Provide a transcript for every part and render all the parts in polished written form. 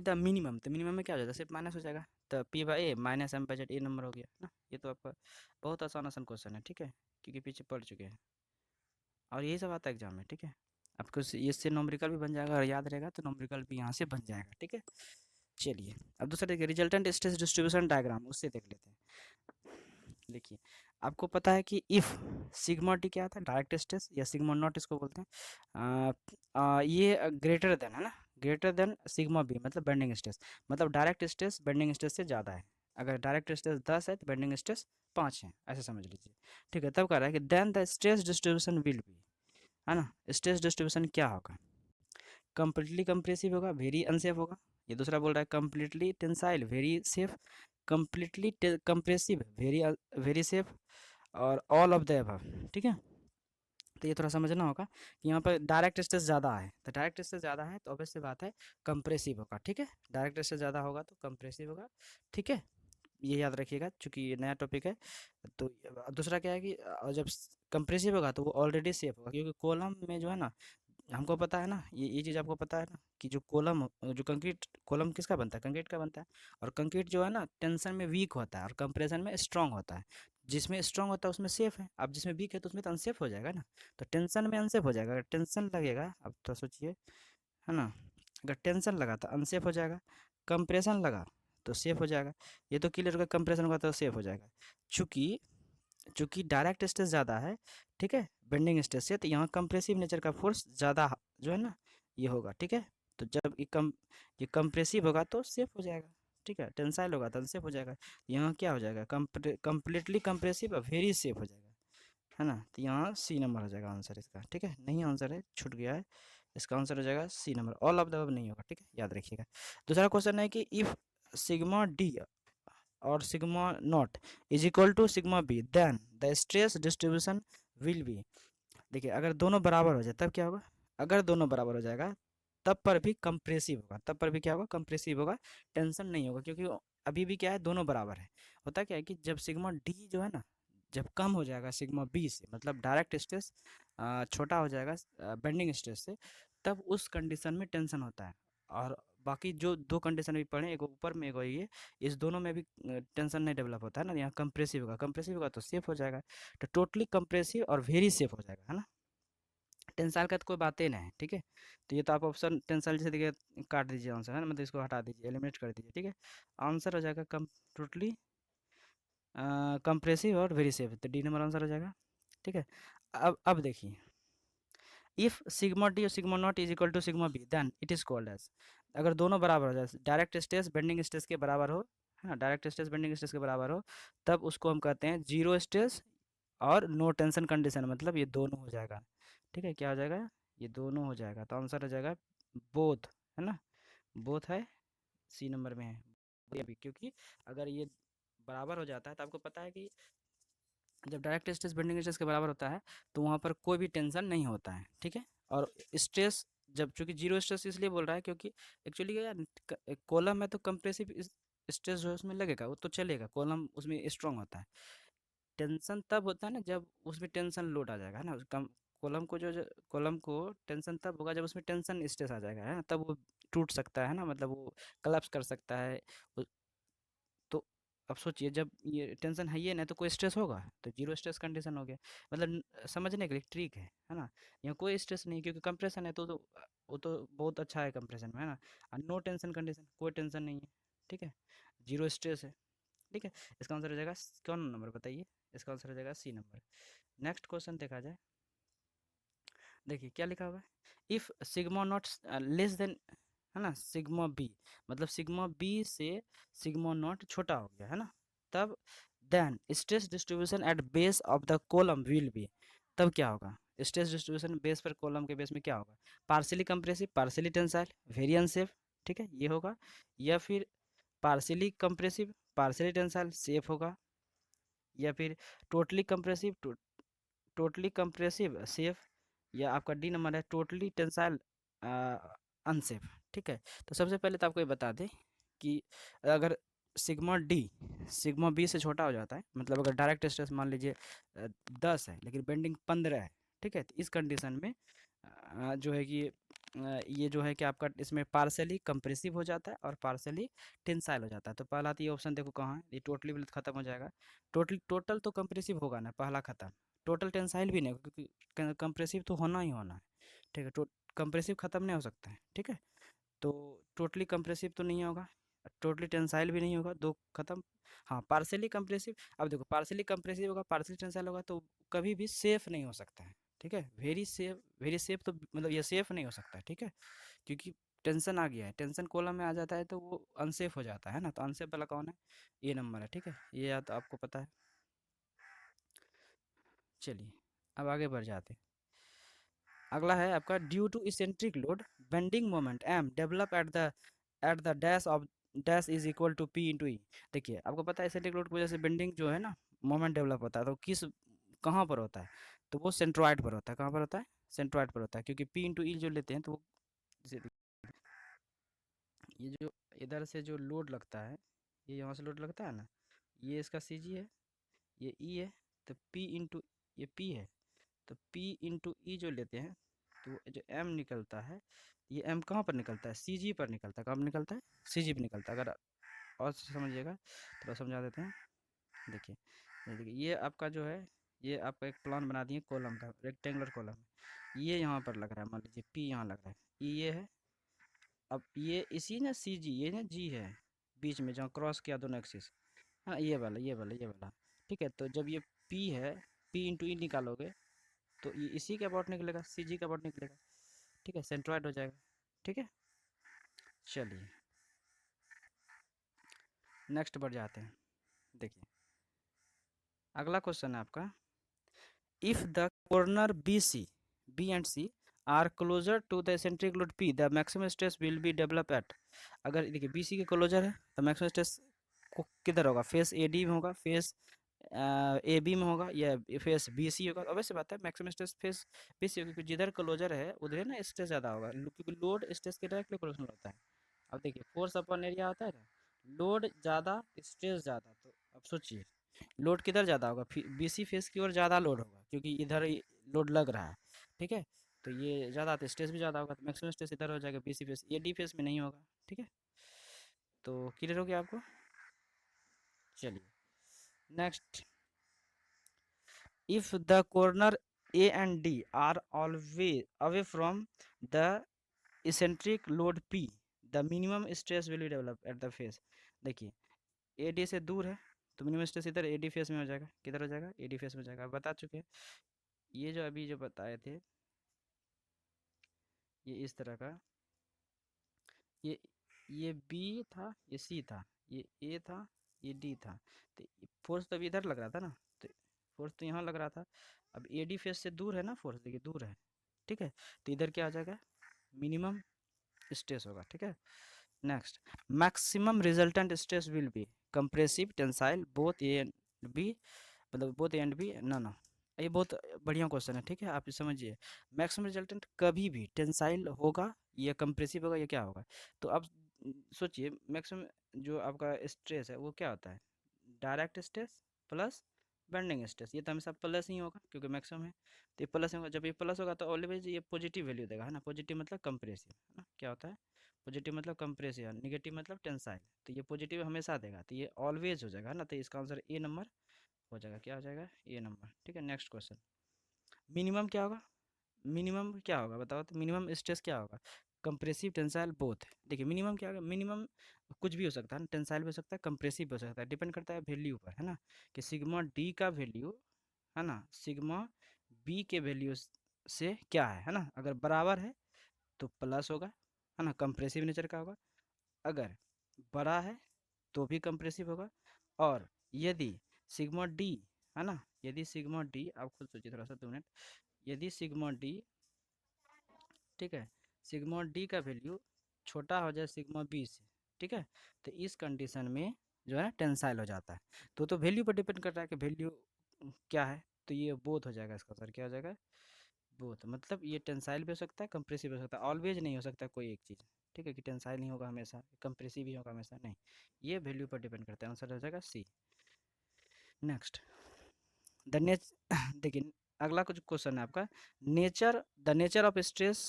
B the minimum, तो minimum में क्या हो जाएगा, सिर्फ माइनस हो जाएगा, तो P by A minus M by Z ये नंबर हो गया ना। ये तो आपका बहुत आसान आसान क्वेश्चन है, ठीक है, क्योंकि पीछे पढ़ चुके हैं और यही सब आता है एग्जाम में, ठीक है। आपको इससे नॉमरिकल भी बन जाएगा, और याद रहेगा तो नॉमरिकल भी यहाँ से बन जाएगा, ठीक है। चलिए अब दूसरा देखिए, रिजल्टेंट स्ट्रेस डिस्ट्रीब्यूशन डायग्राम, उससे देख लेते हैं। देखिए आपको पता है कि इफ़ सिग्मा टी क्या था, डायरेक्ट स्ट्रेस या सिग्मा नॉट इसको बोलते हैं, ये ग्रेटर देन है ना, ग्रेटर देन सिग्मा बी मतलब बेंडिंग स्ट्रेस, मतलब डायरेक्ट स्ट्रेस बेंडिंग स्ट्रेस से ज़्यादा है। अगर डायरेक्ट स्ट्रेस 10 है तो बेंडिंग स्ट्रेस 5 है, ऐसे समझ लीजिए, ठीक है। तब कह रहा है कि then the stress distribution will be, है ना, स्ट्रेस डिस्ट्रीब्यूशन क्या होगा, कंप्लीटली कंप्रेसिव होगा, वेरी अनसेफ होगा। ये दूसरा बोल रहा है completely tensile very safe, completely compressive very very safe, और ऑल ऑफ द अबव, ठीक है। तो ये थोड़ा समझना होगा कि यहाँ पर डायरेक्ट स्ट्रेस ज़्यादा है, तो डायरेक्ट स्ट्रेस ज़्यादा है तो ऑब्वियस सी बात है कंप्रेसिव होगा, ठीक है। डायरेक्ट स्ट्रेस ज़्यादा होगा तो कंप्रेसिव होगा, ठीक है। ये याद रखिएगा चूंकि ये नया टॉपिक है। तो दूसरा क्या है कि जब कंप्रेसिव होगा तो वो ऑलरेडी सेफ होगा, क्योंकि कॉलम में जो है ना, हमको पता है ना, ये चीज़ आपको पता है ना कि जो कॉलम, जो कंक्रीट कॉलम किसका बनता है, कंक्रीट का बनता है। और कंक्रीट जो है ना टेंशन में वीक होता है और कंप्रेशन में स्ट्रांग होता है। जिसमें स्ट्रांग होता है उसमें सेफ है, अब जिसमें वीक है तो उसमें तो अनसेफ हो जाएगा ना। तो टेंशन में अनसेफ हो जाएगा, अगर टेंशन लगेगा, अब तो सोचिए, है ना, अगर टेंशन लगा तो अनसेफ हो जाएगा, कंप्रेशन लगा तो सेफ हो जाएगा। ये तो क्लियर होगा, कंप्रेशन होगा तो सेफ हो जाएगा। चूँकि चूँकि डायरेक्ट स्ट्रेस ज़्यादा है, ठीक है, बेंडिंग स्ट्रेस से, तो यहाँ कंप्रेसिव नेचर का फोर्स ज़्यादा जो है ना ये होगा, ठीक है। तो जब ये कंप्रेसिव होगा तो सेफ हो जाएगा, ठीक है, टेंसाइल होगा तो अनसेफ हो जाएगा। यहाँ क्या हो जाएगा, कंप्लीटली कंप्रेसिव और वेरी सेफ हो जाएगा, है ना। तो यहाँ सी नंबर हो जाएगा आंसर इसका, ठीक है। नहीं आंसर है, छूट गया है, इसका आंसर हो जाएगा C number, all of the above नहीं होगा, ठीक है, याद रखिएगा। दूसरा क्वेश्चन है कि इफ सिग्मा डी और sigma not is equal to sigma B then the stress distribution will be. देखिए अगर दोनों बराबर हो जाए तब क्या होगा, अगर दोनों बराबर हो जाएगा तब पर भी कंप्रेसिव होगा, तब पर भी क्या होगा, कंप्रेसिव होगा, टेंशन नहीं होगा, क्योंकि अभी भी क्या है, दोनों बराबर है। होता क्या है कि जब सिग्मा डी जो है ना, जब कम हो जाएगा सिग्मा बी से, मतलब डायरेक्ट स्ट्रेस छोटा हो जाएगा बेंडिंग स्ट्रेस से, तब उस कंडीशन में टेंशन होता है। और बाकी जो दो कंडीशन भी पढ़े, एक ऊपर में एक ये, इस दोनों में भी टेंशन नहीं डेवलप होता है ना। यहाँ कंप्रेसिव होगा तो सेफ हो जाएगा, तो टोटली कंप्रेसिव और वेरी सेफ हो जाएगा, है ना। टेंसाइल का तो कोई बात ही नहीं है, ठीक है। तो ये तो आप ऑप्शन टेंसाइल जैसे देखिए काट दीजिए आंसर, है ना, मतलब इसको हटा दीजिए, एलिमिनेट कर दीजिए, ठीक है। आंसर हो जाएगा टोटली कंप्रेसिव और वेरी सेफ, तो डी नंबर आंसर हो जाएगा, ठीक है। अब देखिए, इफ सिग्मा डी और sigma not is equal to sigma B then it is called as, अगर दोनों बराबर हो जाए, डायरेक्ट स्ट्रेस बेंडिंग स्ट्रेस के बराबर हो, है ना, डायरेक्ट स्ट्रेस बेंडिंग स्ट्रेस के बराबर हो, तब उसको हम कहते हैं जीरो स्ट्रेस और नो टेंशन कंडीशन, मतलब ये दोनों हो जाएगा, ठीक है। क्या हो जाएगा, ये दोनों हो जाएगा, तो आंसर हो जाएगा बोथ, है ना, बोथ है, सी नंबर में है ये भी, क्योंकि अगर ये बराबर हो जाता है तो आपको पता है कि जब डायरेक्ट स्ट्रेस बेंडिंग स्ट्रेस के बराबर होता है तो वहाँ पर कोई भी टेंशन नहीं होता है, ठीक है। और स्ट्रेस जब, चूंकि जीरो स्ट्रेस इसलिए बोल रहा है क्योंकि एक्चुअली यार कॉलम में तो कंप्रेसिव स्ट्रेस जो है उसमें लगेगा, वो तो चलेगा, कॉलम उसमें स्ट्रांग होता है। टेंशन तब होता है ना जब उसमें टेंशन लोड आ जाएगा, है ना, कॉलम को कॉलम को टेंशन तब होगा जब उसमें टेंशन स्ट्रेस आ जाएगा, है ना, तब वो टूट सकता है ना, मतलब वो कलेप्स कर सकता है। तो अब सोचिए जब ये टेंशन है ये ना तो कोई स्ट्रेस होगा, तो जीरो स्ट्रेस कंडीशन हो गया, मतलब समझने के लिए ट्रिक है ना। यहाँ कोई स्ट्रेस नहीं क्योंकि कंप्रेशन है, तो वो तो बहुत अच्छा है कंप्रेशन में, है ना। और नो टेंशन कंडीशन, कोई टेंशन नहीं है, ठीक है, जीरो स्ट्रेस है, ठीक है। इसका आंसर हो जाएगा कौन नंबर बताइए, इसका आंसर हो जाएगा सी नंबर। नेक्स्ट क्वेश्चन देखा जाए, देखिए क्या लिखा हुआ है, if sigma not less than, है ना, सिग्मा बी, मतलब सिग्मा बी से सिग्मा नॉट छोटा हो गया, है ना, तब then stress distribution at base of the column will be, तब क्या होगा, स्ट्रेस डिस्ट्रीब्यूशन बेस पर, कॉलम के बेस में क्या होगा, partially compressive partially tensile very unsafe, ठीक है, ये होगा, या फिर partially compressive partially tensile safe होगा, या फिर totally compressive totally compressive safe, या आपका डी नंबर है टोटली टेंसाइल अनसेफ, ठीक है। तो सबसे पहले तो आपको ये बता दें कि अगर सिग्मा डी सिग्मा बी से छोटा हो जाता है, मतलब अगर डायरेक्ट स्ट्रेस मान लीजिए 10 है लेकिन बेंडिंग 15 है, ठीक है, तो इस कंडीशन में जो है कि ये जो है कि आपका इसमें पार्सली कंप्रेसिव हो जाता है और पार्सली टेंसाइल हो जाता है। तो पहला तो ये ऑप्शन देखो कहाँ है, ये टोटली भी खत्म हो जाएगा। टोटल तो कंप्रेसिव होगा ना, पहला खत्म। टोटल टेंसाइल भी नहीं होगा, क्योंकि कंप्रेसिव तो होना ही होना है। ठीक है, कंप्रेसिव खत्म नहीं हो सकता है। ठीक है, तो टोटली कंप्रेसिव तो नहीं होगा, टोटली टेंसाइल भी नहीं होगा, दो खत्म। हाँ, पार्सली कंप्रेसिव। अब देखो, पार्सली कंप्रेसिव होगा, पार्सली टेंसाइल होगा, तो कभी भी सेफ नहीं हो सकता है। ठीक है, वेरी सेफ तो मतलब ये सेफ नहीं हो सकता है। ठीक है, क्योंकि टेंशन आ गया है, टेंशन कॉलम में आ जाता है तो वो अनसेफ हो जाता है ना। तो अनसेफ वाला कौन है? ये नंबर है। ठीक है, ये या तो आपको पता है। चलिए, अब आगे बढ़ जाते हैं। अगला है आपका, due to eccentric load bending moment M develop at the dash of dash is equal to P into E. देखिए, आपको पता है इसेंट्रिक लोड की वजह से बेंडिंग जो है ना, मोमेंट डेवलप होता है। तो किस कहाँ पर होता है? तो वो सेंट्रॉइड पर होता है। कहाँ पर होता है? सेंट्रॉइड पर होता है, क्योंकि पी इंटू ई जो लेते हैं तो वो ये जो इधर से जो लोड लगता है, ये यहाँ से लोड लगता है ना, ये इसका सी जी है, ये ई है। तो पी इंटू, ये पी है, तो पी इंटू ई जो लेते हैं, तो जो एम निकलता है, ये एम कहाँ पर निकलता है? सी जी पर निकलता है। कहाँ पर निकलता है? सी जी पर निकलता है। अगर और से समझिएगा, थोड़ा समझा देते हैं। देखिए, ये देखिए, ये आपका जो है, ये आपका एक प्लान बना दिए कॉलम का, रेक्टेंगुलर कॉलम। ये यहाँ पर लग रहा है, मान लीजिए पी यहाँ लग रहा है, ई ये है। अब ये इसी ना सी जी, ये ना जी है बीच में, जहाँ क्रॉस किया दोनों एक्सिस। हाँ, ये वाला। ठीक है, तो जब ये पी है, पी इंटू ई निकालोगे, तो ये इसी के अबाउट निकलेगा, सी जी के अबाउट निकलेगा। ठीक है, सेंट्रॉइड हो जाएगा। ठीक है, चलिए नेक्स्ट बढ़ जाते हैं। देखिए, अगला क्वेश्चन है आपका, if the corner B and C are closer to the eccentric load P, the maximum stress will be develop at. अगर देखिए बी सी के क्लोजर है, तो मैक्सिमम स्ट्रेस को किधर होगा? फेस ए डी में होगा, फेस ए बी में होगा, या फेस बी सी होगा? ऑब्वियस बात है, maximum stress face B C होगा, क्योंकि जिधर क्लोजर है उधर ना स्ट्रेस ज़्यादा होगा, क्योंकि लोड स्ट्रेस के डायरेक्टली प्रोपोर्शनल होता है। अब देखिए, फोर्स अपॉन एरिया होता है ना, लोड ज़्यादा स्ट्रेस ज़्यादा, तो अब सोचिए लोड किधर ज़्यादा होगा? बी सी फेस की ओर ज़्यादा लोड होगा, क्योंकि इधर लोड लग रहा है। ठीक है, तो ये ज़्यादा, तो स्ट्रेस भी ज़्यादा होगा, तो मैक्सिमम स्ट्रेस इधर हो जाएगा बी सी फेस, ये डी फेस में नहीं होगा। ठीक है, तो क्लियर हो गया आपको? चलिए next, if the corner A and D are always away from the eccentric load P, the minimum stress will be developed at the face। देखिए, ए डी से दूर है, तो मिनिमम स्ट्रेस इधर ए डी फेस में हो जाएगा। किधर हो जाएगा? ए डी फेस में हो जाएगा। बता चुके हैं, ये जो अभी जो बताए थे, ये इस तरह का, ये ये बी था, ये सी था, ये ए था, ये डी था। तो फोर्स तो अभी इधर लग रहा था ना, तो फोर्स तो यहाँ लग रहा था। अब ए डी फेस से दूर है ना फोर्स, देखिए दूर है। ठीक है, तो इधर क्या आ जाएगा? मिनिमम स्ट्रेस होगा। ठीक है, next, maximum resultant stress will be compressive tensile both A and B, मतलब बोथ ए एंड बी, ना ना। ये बहुत बढ़िया क्वेश्चन है। ठीक है, आप समझिए, मैक्सिमम रिजल्टेंट कभी भी टेंसाइल होगा या कंप्रेसिव होगा या क्या होगा। तो आप सोचिए, मैक्सिमम जो आपका स्ट्रेस है वो क्या होता है? Direct stress plus bending stress. ये तो हमेशा प्लस ही होगा, क्योंकि मैक्सिमम है। तो ये प्लस होगा, जब ये प्लस होगा तो ऑलवेज ये पॉजिटिव वैल्यू देगा, है ना। पॉजिटिव मतलब कंप्रेसिव, है ना। क्या होता है? पॉजिटिव मतलब कंप्रेसिव, नेगेटिव मतलब टेंसाइल। तो ये पॉजिटिव हमेशा देगा, तो ये ऑलवेज हो जाएगा, है ना। तो इसका आंसर ए नंबर हो जाएगा। क्या हो जाएगा? ए नंबर। ठीक है, नेक्स्ट क्वेश्चन, मिनिमम क्या होगा? मिनिमम क्या होगा बताओ तो? मिनिमम स्ट्रेस क्या होगा? Compressive tensile both. देखिए, मिनिमम क्या होगा? मिनिमम कुछ भी हो सकता है ना, टेंसाइल भी हो सकता है, कंप्रेसिव भी हो सकता है, डिपेंड करता है वैल्यू पर, है ना। कि सिग्मा डी का वैल्यू, है ना, सिग्मा बी के वैल्यू से क्या है ना। अगर बराबर है तो प्लस होगा, है ना, कंप्रेसिव नेचर का होगा। अगर बड़ा है तो भी कंप्रेसिव होगा। और यदि सिग्मा डी, है ना, यदि सिग्मा डी, आप खुद सोचिए थोड़ा सा 2 मिनट, यदि सिग्मा डी, ठीक है, सिग्मा डी का वैल्यू छोटा हो जाए सिग्मा बी से, ठीक है, तो इस कंडीशन में जो है टेंसाइल हो जाता है। तो वैल्यू पर डिपेंड करता है कि वैल्यू क्या है। तो ये बोथ हो जाएगा इसका सर। क्या हो जाएगा? बोथ, मतलब ये टेंसाइल भी हो सकता है, कंप्रेसिव भी हो सकता है, ऑलवेज नहीं हो सकता कोई एक चीज़। ठीक है, कि टेंसाइल नहीं होगा हमेशा, कंप्रेसिव ही होगा हमेशा, नहीं। ये वैल्यू पर डिपेंड करता है। आंसर हो जाएगा सी। नेक्स्ट, द नेच देखिए, अगला कुछ क्वेश्चन है आपका, nature the nature of stress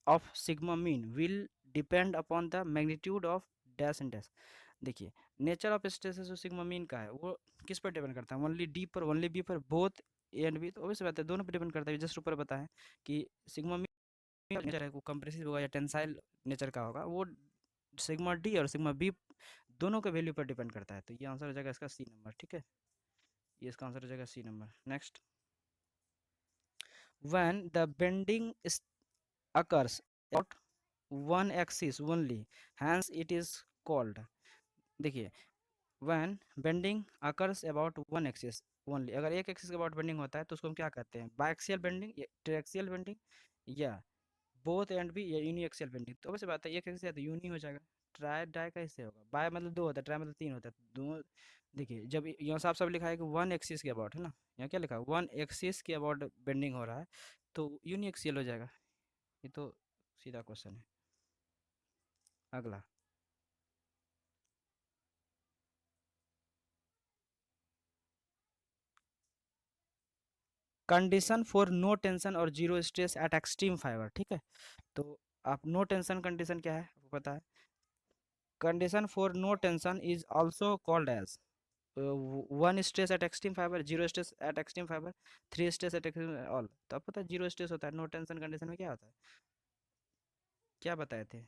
of sigma mean will depend upon the magnitude of dash and dash। देखिए, नेचर ऑफ स्ट्रेस जो सिग्मा मीन का है वो किस पर डिपेंड करता है, ओनली डी पर, ओनली बी पर, बोथ ए एंड बी? तो ऑब्वियस बात है दोनों पर डिपेंड करता है। जस्ट ऊपर बताएं कि सिग्मा मीन नेचर है वो कंप्रेसिव होगा या टेंसाइल नेचर का होगा, वो सिग्मा डी और सिग्मा बी दोनों के वैल्यू पर डिपेंड करता है। तो ये आंसर हो जाएगा इसका सी नंबर, ठीक है, ये इसका आंसर हो जाएगा C number. Next, when the bending occurs about one axis only, hence it is called। देखिए, when bending occurs about one axis only, अगर एक एक्सिस के अबाउट बेंडिंग होता है तो उसको हम क्या कहते हैं, बायक्सियल बेंडिंग या ट्रायक्सियल बेंडिंग या बोथ एंड भी या यूनिएक्सियल बेंडिंग। तो वैसे बात है एक एक्सिस है तो यूनि हो जाएगा, ट्राई डाई कैसे होगा, बाय मतलब दो होता है, ट्राई मतलब तीन होता है, दो। देखिए जब यहाँ साफ साफ लिखा है कि वन एक्सिस के अबाउट है ना, यहाँ क्या लिखा है, वन एक्सिस के अबाउट बेंडिंग हो रहा है तो यूनिएक्सियल हो जाएगा। ये तो सीधा क्वेश्चन है। अगला, कंडीशन फॉर नो टेंशन और zero stress at extreme fibre, ठीक है। तो आप नो टेंशन कंडीशन क्या है आपको पता है, condition for no tension is also called as one stress at extreme fibre, zero stress at extreme fibre, three stress at extreme all. तो आपको पता है जीरो स्ट्रेस होता है नो टेंशन कंडीशन में, क्या होता है, क्या बताए थे,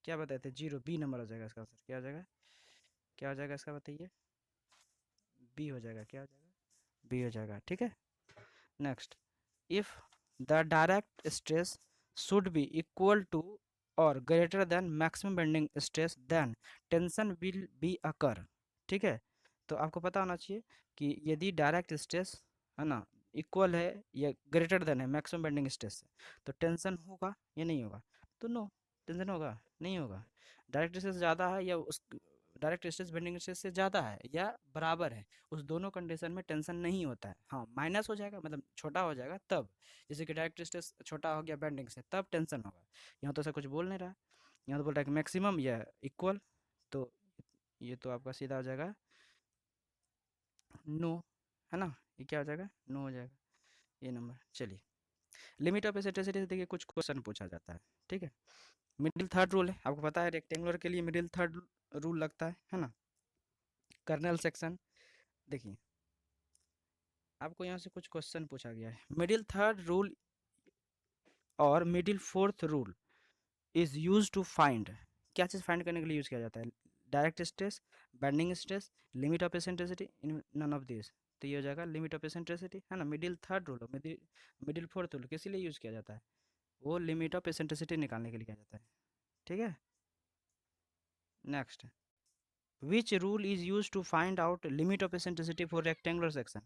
क्या बताए थे, जीरो, बी नंबर हो जाएगा इसका आंसर, क्या हो जाएगा, क्या हो जाएगा इसका बताइए, बी हो जाएगा, क्या हो जाएगा, बी हो जाएगा, ठीक है। Next, if the direct stress should be equal to or greater than maximum bending stress then tension will be occur, ठीक है। तो आपको पता होना चाहिए कि यदि डायरेक्ट स्ट्रेस है ना इक्वल है या ग्रेटर देन है मैक्सिमम बेंडिंग स्ट्रेस से तो टेंशन होगा या नहीं होगा, तो नो, टेंशन होगा नहीं होगा। डायरेक्ट स्ट्रेस ज़्यादा है या उस डायरेक्ट स्ट्रेस बेंडिंग स्ट्रेस से ज़्यादा है या बराबर है, उस दोनों कंडीशन में टेंशन नहीं होता है। हाँ माइनस हो जाएगा मतलब छोटा हो जाएगा तब, जैसे कि डायरेक्ट स्ट्रेस छोटा हो गया बेंडिंग से तब टेंशन होगा। यहाँ तो ऐसा कुछ बोल नहीं रहा है, यहाँ तो बोल रहा है कि मैक्सिमम या इक्वल, तो ये तो आपका सीधा हो जाएगा नो, है ना, ये क्या हो जाएगा, नो हो जाएगा, ये नंबर। चलिए, लिमिट ऑफ एसेट्रिसिटी से देखिए कुछ क्वेश्चन पूछा जाता है, ठीक है। मिडिल थर्ड रूल है, आपको पता है रेक्टेंगुलर के लिए मिडिल थर्ड रूल लगता है ना। कर्नल सेक्शन, देखिए आपको यहाँ से कुछ क्वेश्चन पूछा गया है, मिडिल थर्ड रूल और middle fourth rule is use to find, क्या चीज़ फाइंड करने के लिए यूज़ किया जाता है, direct stress, bending stress, limit of eccentricity, in none of this. तो ये हो जाएगा लिमिट ऑफ एसेंट्रिसिटी, है ना। Middle third rule, middle middle fourth rule किस लिए यूज़ किया जाता है, वो लिमिट ऑफ एसेंट्रिसिटी निकालने के लिए किया जाता है, ठीक है। Next, which rule is use to find out limit of eccentricity for rectangular section,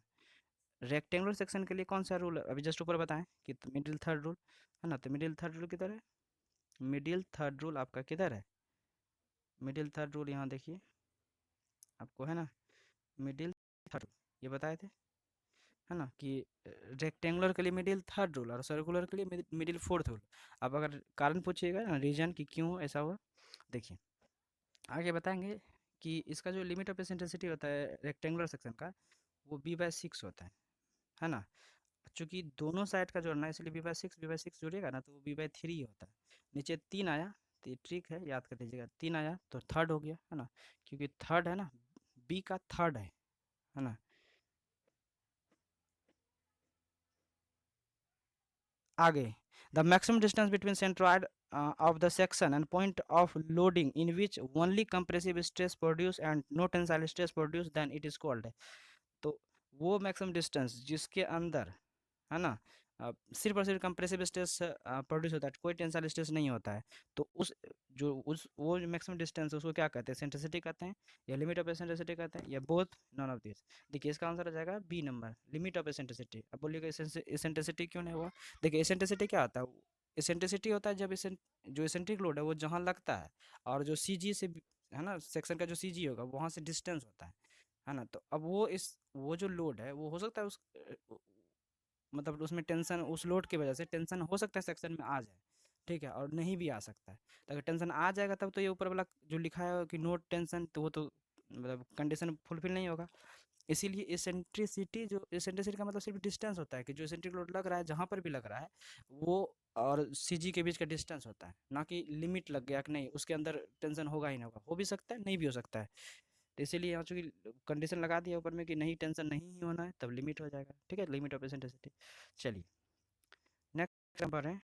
rectangular section के लिए कौन सा रूल अभी जस्ट ऊपर बताएं कि मिडिल थर्ड रूल, है ना। तो मिडिल थर्ड रूल किधर है, मिडिल थर्ड रूल आपका किधर है, मिडिल थर्ड रूल यहाँ देखिए आपको, है ना, मिडिल थर्ड ये बताए थे, है ना, कि रेक्टेंगुलर के लिए मिडिल थर्ड रूल और सर्कुलर के लिए मिडिल फोर्थ रूल। अब अगर कारण पूछिएगा ना रीजन कि क्यों ऐसा हुआ, देखिए आगे बताएंगे कि इसका जो लिमिट ऑफ एसेंट्रिसिटी होता है रेक्टेंगुलर सेक्शन का वो b/6 होता है ना। चूंकि दोनों साइड का जोड़ना है इसलिए b/6 जोड़िएगा ना तो वो b/3 होता है। नीचे 3 आया तो ये ट्रिक है याद कर लीजिएगा, 3 आया तो थर्ड हो गया, है ना, क्योंकि थर्ड है ना, बी का थर्ड है ना। आगे, the maximum distance between centroid of the section and point of loading in which only compressive stress produce and no tensile stress produce then it is called, तो वो मैक्सिमम डिस्टेंस जिसके अंदर, है ना, सिर्फ और सिर्फ कंप्रेसिव स्ट्रेस प्रोड्यूस होता है, कोई टेंसाइल स्ट्रेस नहीं होता है, तो उस वो जो मैक्सिमम डिस्टेंस है उसको क्या कहते हैं, सेंट्रिसिटी कहते हैं या लिमिट ऑफ एसेंट्रिसिटी कहते हैं या बोथ, नॉन ऑफ दिस। देखिए इसका आंसर हो जाएगा B number, limit of eccentricity. अब बोलिएगा एसेंट्रिसिटी क्यों नहीं हुआ, देखिए एसेंट्रिसिटी क्या होता है, एसेंट्रिसिटी होता है जब जो एसेंट्रिक लोड है वो जहाँ लगता है और जो सी जी से, है ना, सेक्शन का जो सी जी होगा वहाँ से डिस्टेंस होता है ना। तो अब वो जो लोड है वो हो सकता है उस मतलब उसमें टेंशन, उस लोड की वजह से टेंशन हो सकता है सेक्शन में आ जाए, ठीक है, और नहीं भी आ सकता है। तो अगर टेंशन आ जाएगा तब तो ये ऊपर वाला जो लिखा है कि नो टेंशन तो वो तो मतलब कंडीशन फुलफिल नहीं होगा। इसीलिए इसेंट्रिसिटी, जो इसेंट्रिसिटी का मतलब सिर्फ डिस्टेंस होता है कि जो इसेंट्रिक लोड लग रहा है जहाँ पर भी लग रहा है वो और सी जी के बीच का डिस्टेंस होता है, ना कि लिमिट लग गया कि नहीं उसके अंदर टेंशन होगा ही नहीं होगा, हो भी सकता है नहीं भी हो सकता है। तो इसीलिए यहाँ चूंकि कंडीशन लगा दिया ऊपर में कि नहीं टेंशन नहीं ही होना है, तब लिमिट हो जाएगा। ठीक है, लिमिट ऑफ इसेंट्रिसिटी। चलिए नेक्स्ट नंबर है